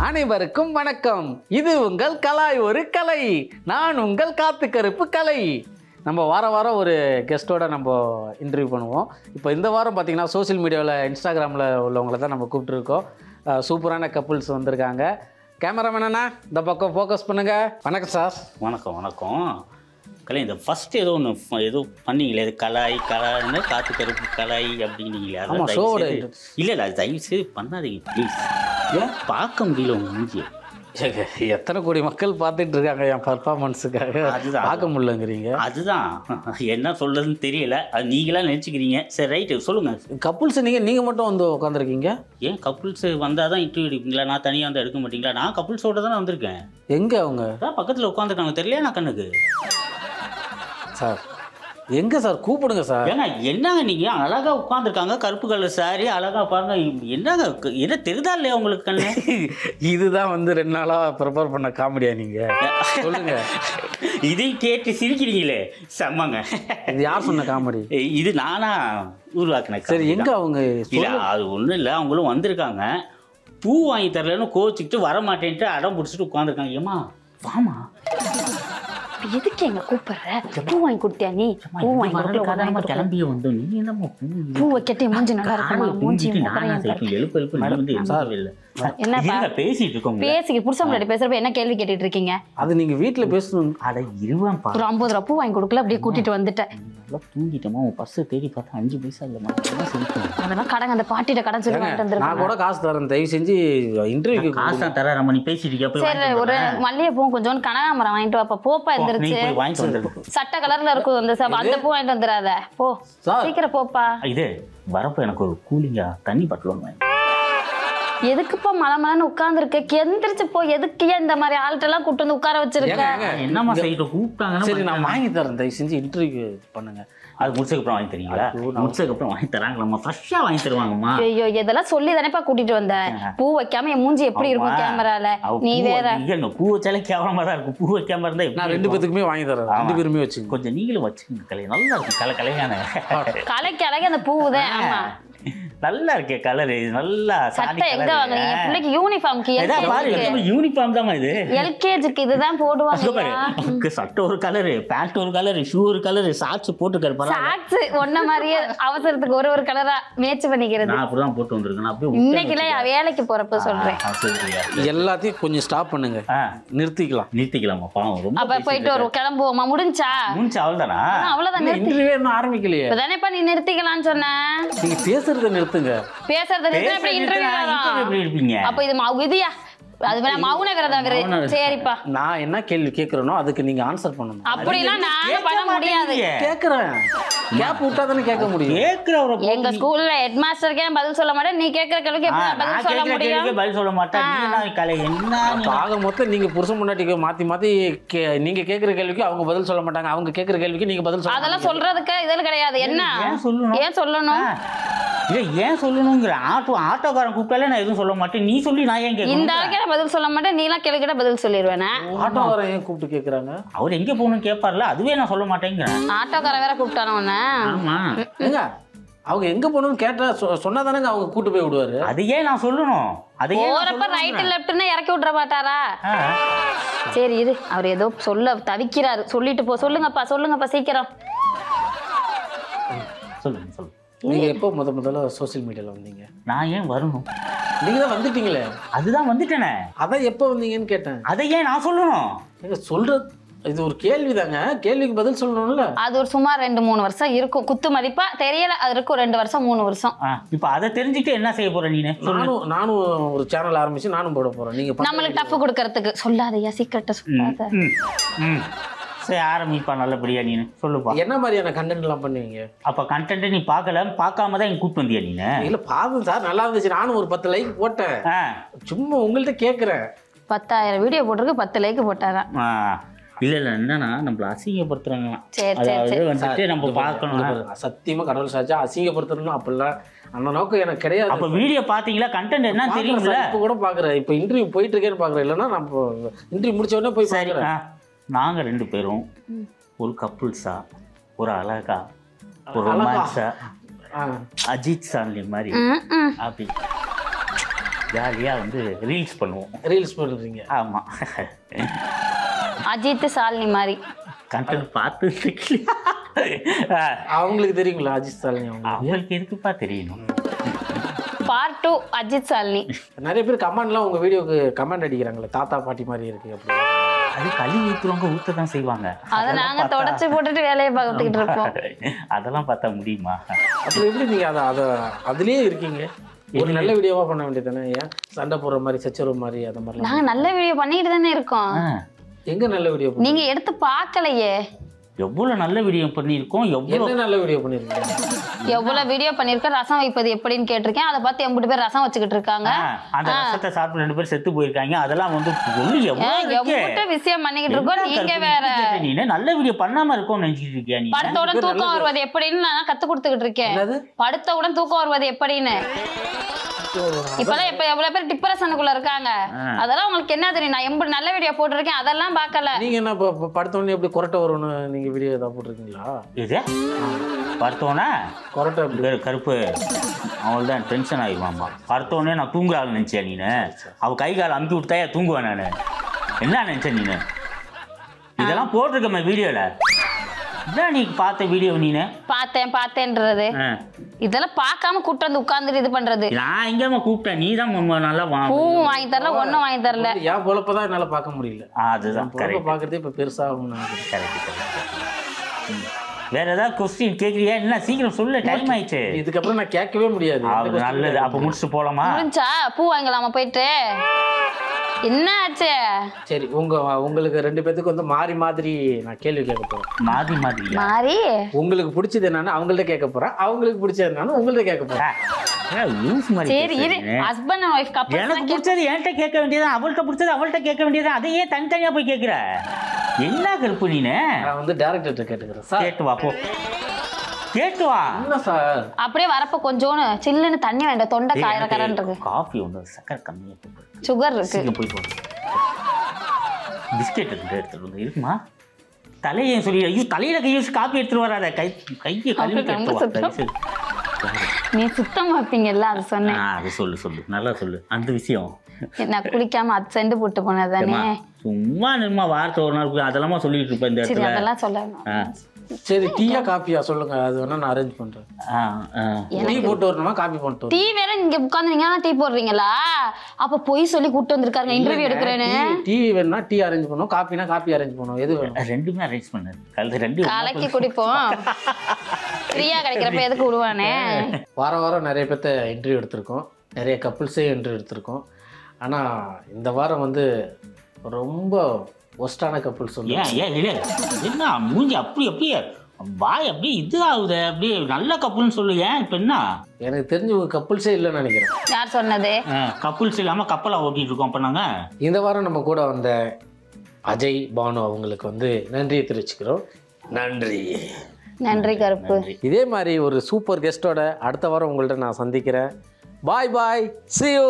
அனைவருக்கும் வணக்கம். இது உங்கள் கலாய் ஒரு கலை. நான் உங்கள் காத்து கருப்பு கலை. நம்ம வாரம் ஒரு கெஸ்ட்டோட நம்ம இன்டர்வியூ பண்ணுவோம். இப்போ இந்த வாரம் பார்த்தீங்கன்னா சோசியல் மீடியாவில் இன்ஸ்டாகிராமில் உள்ளவங்கள தான் நம்ம கூப்பிட்டுருக்கோம். சூப்பரான கப்புள்ஸ் வந்திருக்காங்க. கேமராமேனா இந்த பக்கம் ஃபோக்கஸ் பண்ணுங்க. வணக்கம் சார். வணக்கம் கலை. இந்த ஃபர்ஸ்ட் ஏதோ பண்ணீங்களே, இது கலாய்னு காத்து கருப்பு கலாய் அப்படின்னீங்களே, இல்லை அது தயவு செய்து பண்ணாதீங்க ப்ளீஸ். ஏன் பார்க்க முடியல உங்க மூஞ்சி? எத்தனை கோடி மக்கள் பார்த்துட்டு இருக்காங்க என் பர்ஃபார்மன்ஸுக்காக, அதுதான் பார்க்க முடியலங்கிறீங்க. அதுதான் என்ன சொல்றதுன்னு தெரியல. அது நீங்களா நினச்சிக்கிறீங்க. சரி ரைட்டு சொல்லுங்க. கப்புள்ஸ் நீங்கள் மட்டும் வந்து உட்காந்துருக்கீங்க. ஏன் கப்புள்ஸ் வந்தால் தான் இன்டர்வியூ எடுப்பீங்களா? நான் தனியாக வந்து எடுக்க மாட்டீங்களா? நான் கப்புள்ஸோட தானே வந்திருக்கேன். எங்கே அவங்க? தான் பக்கத்தில் உட்காந்துருக்காங்க, தெரியலையா நான் கண்ணுக்கு? சார் எங்கே சார் கூப்பிடுங்க சார். ஏன்னா என்னங்க நீங்கள் அழகாக உட்காந்துருக்காங்க, கருப்பு கலர் சாரி அழகாக பாருங்க. என்னங்க என்ன தெரியுதா இல்லையா உங்களுக்கு கண்ணு? இதுதான் வந்து 2 நாளாக ப்ரிப்பேர் பண்ண காமெடியா நீங்கள் சொல்லுங்க. இதை கேட்டு சிரிக்கிறீங்களே, செம்மங்க. இது யார் சொன்ன காமெடி? இது நானா உருவாக்குனேன். சரி எங்கே அவங்க? இல்லை அது ஒன்றும் இல்லை, அவங்களும் வந்திருக்காங்க. பூ வாங்கி தரலன்னு கோச்சிக்கிட்டு வர மாட்டேன்ட்டு அடம் பிடிச்சிட்டு உட்காந்துருக்காங்க. ஏமா வாமா, எதுக்கு எங்க கூப்பிடுற? பூ வாங்கி கொடுத்தியா நீ? பூ வாங்கி கொடுக்கல, கிளம்பிய வந்து நீ என்னமா பூ வைக்கட்டே மூஞ்சி நல்லா இருக்குமா? மூஞ்சி என்ன பேசிட்டு இருக்கோம்? பேசிக்கு புருஷன் முன்னாடி பேசுறப்ப என்ன கேள்வி கேட்டுட்டு இருக்கீங்க? அது நீங்க வீட்டுல பேசணும். அட இருவான் பா, ஒரு 50 ரூபா பூ வாங்கி கொடுக்கல, அப்படியே கூட்டிட்டு வந்துட்டேன். நல்லா தூங்கிட்டோமா? உன் பர்ஸ் தேடி பார்த்தா 5 பைசா இல்லைமா. அதெல்லாம் கடங்க, அந்த பாட்டிட்ட கடன் சொல்லி வாங்கிட்டு வந்துருக்கேன். நான் கூட காசு தரேன், தயவு செஞ்சு இன்டர்வியூக்கு காசு தான் தர. நம்ம நீ பேசிட்டு இருக்க. சரி ஒரு மல்லிகை பூ கொஞ்சோண்டு கனகாமரம் வாங்கிட்டு வாப்பா. போப்பா எந்திரிச்சு. சட்ட கலர்ல இருக்கும் அந்த பூ வாங்கிட்டு வந்துடாத போ, சீக்கிரம் போப்பா. இது வரப்ப எனக்கு ஒரு கூலிங்கா தண்ணி பாட்டில். எதுக்குப்பா மலமலன்னு உட்கார்ந்து இருக்க? எந்திரிச்சு போ. எதுக்கு இந்த மாதிரி ஆள்கிட்ட எல்லாம் கூட்டு வந்து உட்கார வச்சிருக்க? என்னமா செய்யிட்டு கூப்பிட்டாங்கன்னா சரி நான் வாங்கி தரேன், தயவு செஞ்சு இன்டர்வியூ பண்ணுங்க. அது முடிச்சதுக்கப்புறம் வாங்கி தரீங்களா? முடிச்சதுக்கப்புறம் வாங்கி தராங்களாம்மா? ஃப்ரெஷ்ஷாக வாங்கி தருவாங்கம்மா. ஐயோ இதெல்லாம் சொல்லி தானேப்பா கூட்டிட்டு வந்த. பூ வைக்காம என் மூஞ்சி எப்படி இருக்கும் கேமரால? நீ வேற. இல்லைங்க, பூ வச்சாலே கேவலமா தான் இருக்கும். பூ வைக்காம இருந்தா நான் 2 பேத்துக்குமே வாங்கி தரேன். 2 பேருமே வச்சு கொஞ்சம் நீங்களும் வச்சுக்கோங்க. கலை நல்லா இருக்கும். கலையான கலைக்கு அழகு அந்த பூவுதான். ஆமா நல்லா இருக்கே கலர். நல்லா சட்டை எங்க வாங்குறீங்க பிள்ளைக்கு? யூனிஃபார்ம்க்கு யூனிஃபார்ம் தான் இது. எல்கேஜிக்கு இதுதான் போடுவாங்க. சட்டை ஒரு கலரு, பேண்ட் ஒரு கலரு, ஷூ ஒரு கலரு, சாக்ஸ் போட்டுருக்காரு. சாக்ஸ் ஒன்ன மாதிரியே அவசரத்துக்கு ஒரு கலரா மேட்ச் பண்ணிக்கிறது. நான் அப்படிதான் போட்டு வந்திருக்கேன். அப்படியே இன்னைக்குல வேலைக்கு போறப்ப சொல்றேன். எல்லாத்தையும் கொஞ்சம் ஸ்டாப் பண்ணுங்க, நிறுத்திக்கலாமா? பாவம் ரொம்ப. அப்ப போயிட்டு வரும், கிளம்புவோமா? முடிஞ்சா அவ்வளவுதானா? அவ்வளவுதான். இன்டர்வியூ இன்னும் ஆரம்பிக்கலையே. இப்பதானேப்பா நீ நிறுத்திக்கலாம்னு சொன்ன. நீங்க பேசுறத நிறுத்துங்க. பேசுறத நிறுத்தினா இன்டர்வியூ இருப்பீங்க. அப்ப இது இதுயா அது வேணா மௌன விரதம். சரிப்பா, நான் என்ன கேள்வி கேட்கறேனோ அதுக்கு நீங்க ஆன்சர் பண்ணணும். அப்படிலாம் நான் பண்ண முடியாது. கேக்குறேன், கேப் விட்டா தானே கேட்க முடியும். எங்க ஸ்கூல்ல ஹெட் மாஸ்டருக்கே பதில் சொல்ல மாட்டேன். நீ கேக்குற கேள்விக்கு பதில் சொல்ல முடியும்? பதில் சொல்ல மாட்டேன். ஆக மொத்தம் நீங்க புருஷன் முன்னாடி மாத்தி நீங்க கேக்குற கேள்விக்கு அவங்க பதில் சொல்ல மாட்டாங்க, அவங்க கேக்குற கேள்விக்கு நீங்க பதில் சொல்ல. அதெல்லாம் சொல்றதுக்கு இதெல்லாம் கிடையாது. என்ன ஏன் சொல்லணும்? இல்ல ஏன் சொல்லணுங்கிற? ஆட்டோக்காரன் கூப்பிட்டாலே நான் எதுவும் சொல்ல மாட்டேன். நீ சொல்லி நான் ஏன் கேட்கணும்? இந்த ஆளுக்கே பதில் சொல்ல மாட்டேன், நீ எல்லாம் கேள்வி கேட்டா பதில் சொல்லிடுவேனா? ஆட்டோக்காரன் ஏன் கூப்பிட்டு கேக்குறாங்க? அவர் எங்க போகணும்னு கேட்பார்ல, அதுவே நான் சொல்ல மாட்டேங்கிறேன். ஆட்டோக்காரன் வேற கூப்பிட்டானோ உன்ன? ஆமா. ஏங்க அவங்க எங்க போகணும்னு கேட்டா சொன்னாதானங்க அவங்க கூட்டு போய் விடுவாரு. அதையே நான் சொல்லணும். அதையே போறப்ப ரைட் லெஃப்ட்னா இறக்கி விட்டுற மாட்டாரா? சரி இது அவர் ஏதோ சொல்ல தவிக்கிறாரு, சொல்லிட்டு போ. சொல்லுங்கப்பா சீக்கிரம் சொல்லுங்க. நீங்க எப்போ முதல்ல சோசியல் மீடியால வந்தீங்க? நான் ஏன் வரணும்? நீங்க தான் வந்துட்டீங்களே. அதுதான் வந்துட்டேனே. அதான் எப்போ வந்தீங்கன்னு கேட்டேன். அதை ஏன் நான் சொல்லணும்? நீங்க சொல்றது இது ஒரு கேள்விதாங்க, கேள்விக்கு பதில் சொல்லணும்ல. அது ஒரு சுமார் 2-3 வருஷம் இருக்கும். குத்து மதிப்பா தெரியல, அது இருக்கும் 2 வருஷம் 3 வருஷம். இப்ப அதை தெரிஞ்சுட்டு என்ன செய்ய போற நீ? நானும் ஒரு சேனல் ஆரம்பிச்சு நானும் போட போறேன். நீங்க நம்மளுக்கு டஃப் கொடுக்கறதுக்கு சொல்லாதையா, சீக்கிரட்டா சொல்லாத. சரி ஆரம்பிப்பா நல்லபடியா. நீ சொல்லுப்பா, என்ன மாதிரியான கண்டென்ட் எல்லாம் பண்ணுவீங்க? அப்ப கண்டென்ட் நீ பார்க்காம தான் எங்க கூட்டு வந்தியா? நீ இல்ல பார்த்தேன் சார், நல்லா இருந்துச்சு. நானும் ஒரு 10 லைக் போட்டேன். சும்மா உங்கள்கிட்ட கேட்குறேன். 10,000 வீடியோ போட்டிருக்கு, 10 லைக் போட்டாராம். இல்ல என்னன்னா நம்மள அசிங்கப்படுத்துறாங்களாம். அதாவது வந்துட்டு நம்ம பார்க்கணும். சத்தியமா கடவுள் சாச்சா அசிங்கப்படுத்தணும் அப்படிலாம் அந்த நோக்கம் எனக்கு கிடையாது. அப்ப வீடியோ பாத்தீங்களா? கண்டென்ட் என்ன தெரியும்ல? இப்ப கூட பாக்குறேன். இப்ப இன்டர்வியூ போயிட்டு இருக்கேன்னு பாக்குறேன். இல்லைன்னா நம்ம இன்டர்வியூ முடிச்ச உடனே போய் பாக்குறேன். நாங்க 2 பேரும் ஒரு கப்புள்ஸா, ஒரு அழகா, ஒரு ரொமான்ஸா, அஜித் சான்லி மாதிரி அப்படி ஜாலியாக வந்து ரீல்ஸ் பண்ணுவோம். ரீல்ஸ் பண்ணுறீங்க? ஆமாம். அஜித் சாலினி மாதிரி கண்டென்ட் பார்த்து அவங்களுக்கு தெரியுங்களா அஜித் சாலினி? அவங்களுக்கு எதுக்குப்பா தெரியணும். பார்ட் 2 அஜித் சாலினி. நிறைய பேர் கமெண்ட்லாம் உங்கள் வீடியோக்கு கமெண்ட் அடிக்கிறாங்களே, தாத்தா பாட்டி மாதிரி இருக்குது அப்படி. அது கழுவி ஊற்றுறவங்க ஊற்ற தான் செய்வாங்க. அதை நாங்கள் தொடச்சி போட்டுட்டு வேலையை பார்த்துக்கிட்டு இருப்போம். அதெல்லாம் பார்த்தா முடியுமா? அப்புறம் எப்படி நீங்கள் அதுலேயே இருக்கீங்க? ஒரு நல்ல வீடியோவாக பண்ண வேண்டியது தானே? ஏன் சண்டை போடுற மாதிரி, சச்சரவு மாதிரி அந்த மாதிரி? நாங்கள் நல்ல வீடியோ பண்ணிட்டு தானே இருக்கோம். எங்கே நல்ல வீடியோ? நீங்கள் எடுத்து பார்க்கலையே. எவ்வளோ நல்ல வீடியோ பண்ணியிருக்கோம். எவ்வளோ நல்ல வீடியோ பண்ணியிருக்கீங்க? எவ்வளோ வீடியோ பண்ணியிருக்கேன். ரசம் வைப்பது எப்படின்னு கேட்டிருக்கேன். அதை பார்த்து 80 பேர் ரசம் வச்சுக்கிட்டு இருக்காங்க. அந்த ரசத்தை சாப்பிட்டு 2 பேர் செத்து போயிருக்காங்க. அதெல்லாம் வந்து எவ்வளோ விஷயம் பண்ணிக்கிட்டு இருக்கோம். நீங்க வேற நீ நல்ல வீடியோ பண்ணாம இருக்கோம்னு நினைச்சிட்டு இருக்கியா? நீ படுத்தோட தூக்கம் வருவது எப்படின்னு நான் கத்து கொடுத்துக்கிட்டு இருக்கேன். படுத்தவுடன் தூக்கம் வருவது எப்படின்னு. இப்பெல்லாம் எவ்வளவு பேர் டிப்ரெஷனுக்குள்ள இருக்காங்க. அதெல்லாம் உங்களுக்கு என்ன தெரியும்? நான் எப்படி நல்ல வீடியோ போட்டிருக்கேன், அதெல்லாம் பார்க்கல. நீங்க என்ன படுத்த உடனே எப்படி கொரட்டை வரும்னு நீங்க வீடியோ ஏதாவது போட்டிருக்கீங்களா? இது படுத்தோன்னா கொரட்டை கருப்பு அவள்தான் டென்ஷன் ஆகிடுவாம்மா. படுத்தோடனே நான் தூங்குறாள் நினைச்சேன். நீனு அவ கை கால் அமுக்கி விட்டாயா தூங்குவேன் நான். என்ன நினைச்சேன் நீனு? இதெல்லாம் போட்டிருக்கேன் வீடியோல. இதான் நீ பார்த்த வீடியோ? நீனு பார்த்தேன்றது இதெல்லாம் பார்க்காம கூப்பிட்டு வந்து உட்கார்ந்துட்டு இது பண்றது. நான் எங்கேயுமா கூப்பிட்டேன்? நீ தான் நல்லா பூவும் வாங்கி தரல, ஒன்னும் வாங்கி தரல. என் பொழப்பதான் என்னால பார்க்க முடியல. அதுதான் பார்க்கறதே இப்ப பெருசாகும். வேற ஏதாவது கொஸ்டின் கேட்குறியா? என்ன சீக்கிரம் சொல்லு, டைம் ஆயிடுச்சு. இதுக்கப்புறம் நான் கேட்கவே முடியாது. நல்லது, அப்போ முடிச்சுட்டு போலாமா? முடிஞ்சா பூ வாங்கலாமா போயிட்டு? என்ன ஆச்சு? சரி, உங்களுக்கு 2 பேத்துக்கு வந்து மாறி மாதிரி நான் கேள்வி கேட்க போறேன். மாறி உங்களுக்கு பிடிச்சது என்னன்னு அவங்கள்ட்ட கேட்க போறேன், அவங்களுக்கு பிடிச்சது என்னன்னு உங்கள்ட்ட கேட்க போறேன். சரி இரு. ஹஸ்பண்ட் அண்ட் வைஃப் கப்பல். எனக்கு பிடிச்சது என்கிட்ட கேட்க வேண்டியது, அவள்கிட்ட பிடிச்சது அவள்கிட்ட கேட்க வேண்டியது. அதையே தனித்தனியா போய் கேட்கிற என்ன கருப்பு நீனு? நான் வந்து டைரக்டர்கிட்ட கேட்டுக்கிறேன். சார் கேட்டு வா, போ கேட்டு வா. என்ன சார்? அப்படியே வரப்ப கொஞ்சோன்னு சில்லுன்னு தண்ணி வேண்டாம், தொண்டை காயறக்கறன்னு இருக்கு. காஃபி ஒன்று சக்கரை கம்மியா போடு, சுகர் இருக்கு. போய் போடு. பிஸ்கெட் எடுத்துட்டு வந்து இருக்குமா? தலையை சொல்லி, ஐயோ தலையில கை வச்சு காப்பி எடுத்துட்டு வராத. கையை கழுவி நீ சுத்தம் வைப்பீங்கல்ல, அது சொன்னேன். அது சொல்லு நல்லா சொல்லு அந்த விஷயம். நான் குளிக்காம அது செண்டு போட்டு போனதானே. சும்மா நிர்மா வார்த்தை ஒரு நாள் அதெல்லாம் சொல்லிட்டு இருப்பேன் இந்த இடத்துல. அதெல்லாம் சொல்லணும். சரி, டீயா காப்பியா சொல்லுங்க, அது வேணா நான் அரேஞ்ச் பண்றேன். டீ போட்டு வரணுமா காப்பி போட்டு? டீ வேற இங்க உட்கார்ந்து நீங்க டீ போடுறீங்களா? அப்ப போய் சொல்லி கூட்டி வந்திருக்காங்க இன்டர்வியூ எடுக்கிறேன்னு. டீ வேணும்னா டீ அரேஞ்ச் பண்ணுவோம், காப்பினா காப்பி அரேஞ்ச் பண்ணுவோம். எது வேணும்? ரெண்டுமே அரேஞ்ச் பண்ணு. ரெண்டு கலக்கி குடிப்போம். ஃப்ரீயா கிடைக்கிறப்ப எதுக்கு விடுவானே? வாரம் நிறைய பேர்த்த இன்டர்வியூ எடுத்திருக்கோம், நிறைய கப்புள்ஸே இன்டர்வியூ எடுத்திருக்கோம். ஆனா இந்த வாரம் வந்து ரொம்ப ஒஸ்டான கப்புள் சொல்லுங்க. என்ன மூஞ்சி அப்படியே வாய் அப்படியே இது ஆகுது, அப்படியே நல்ல கப்புள்னு சொல்லு. ஏன் இப்ப என்ன? எனக்கு தெரிஞ்ச ஒரு கப்புள்ஸே இல்லைன்னு நினைக்கிறேன். யார் சொன்னது? கப்புள்ஸ் இல்லாம கப்பலா ஓட்டிட்டு இருக்கோம். அப்ப நாங்க இந்த வாரம் நம்ம கூட வந்த அஜய், பானு அவங்களுக்கு வந்து நன்றியை தெரிவிச்சுக்கிறோம். நன்றி கருப்பு. இதே மாதிரி ஒரு சூப்பர் கெஸ்டோட அடுத்த வாரம் உங்கள்ட்ட நான் சந்திக்கிறேன். பாய், see you.